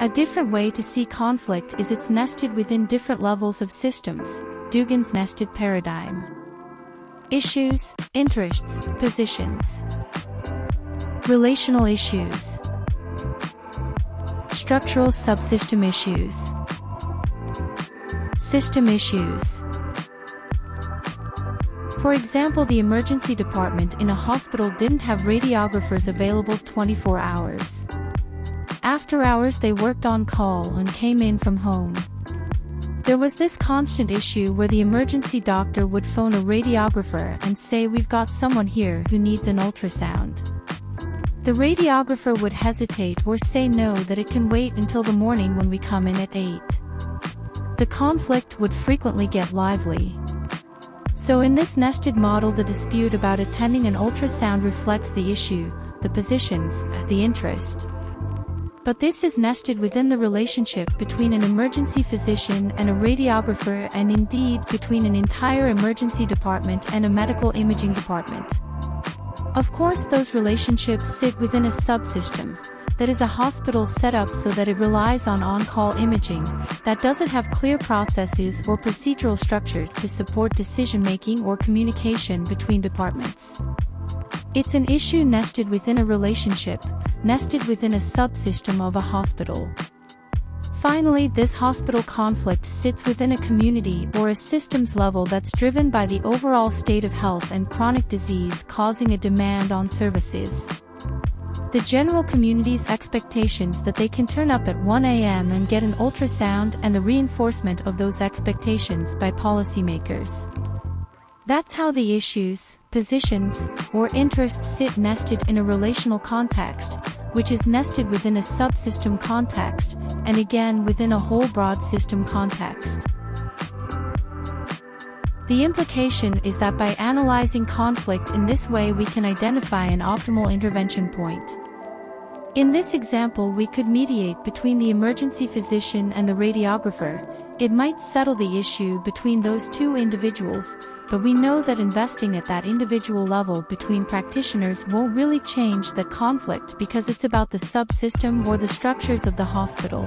A different way to see conflict is it's nested within different levels of systems, Dugan's nested paradigm. Issues, interests, positions. Relational issues. Structural subsystem issues. System issues. For example, the emergency department in a hospital didn't have radiographers available 24 hours. After hours they worked on call and came in from home. There was this constant issue where the emergency doctor would phone a radiographer and say, "We've got someone here who needs an ultrasound." The radiographer would hesitate or say no, that it can wait until the morning when we come in at 8. The conflict would frequently get lively. So in this nested model, the dispute about attending an ultrasound reflects the issue, the positions, the interest. But this is nested within the relationship between an emergency physician and a radiographer, and indeed between an entire emergency department and a medical imaging department. Of course, those relationships sit within a subsystem, that is a hospital set up so that it relies on on-call imaging, that doesn't have clear processes or procedural structures to support decision-making or communication between departments. It's an issue nested within a relationship, nested within a subsystem of a hospital. Finally, this hospital conflict sits within a community or a systems level that's driven by the overall state of health and chronic disease causing a demand on services. The general community's expectations that they can turn up at 1 a.m. and get an ultrasound, and the reinforcement of those expectations by policymakers. That's how the issues, positions, or interests sit nested in a relational context, which is nested within a subsystem context, and again within a whole broad system context. The implication is that by analyzing conflict in this way, we can identify an optimal intervention point. In this example, we could mediate between the emergency physician and the radiographer. It might settle the issue between those two individuals, but we know that investing at that individual level between practitioners won't really change that conflict, because it's about the subsystem or the structures of the hospital.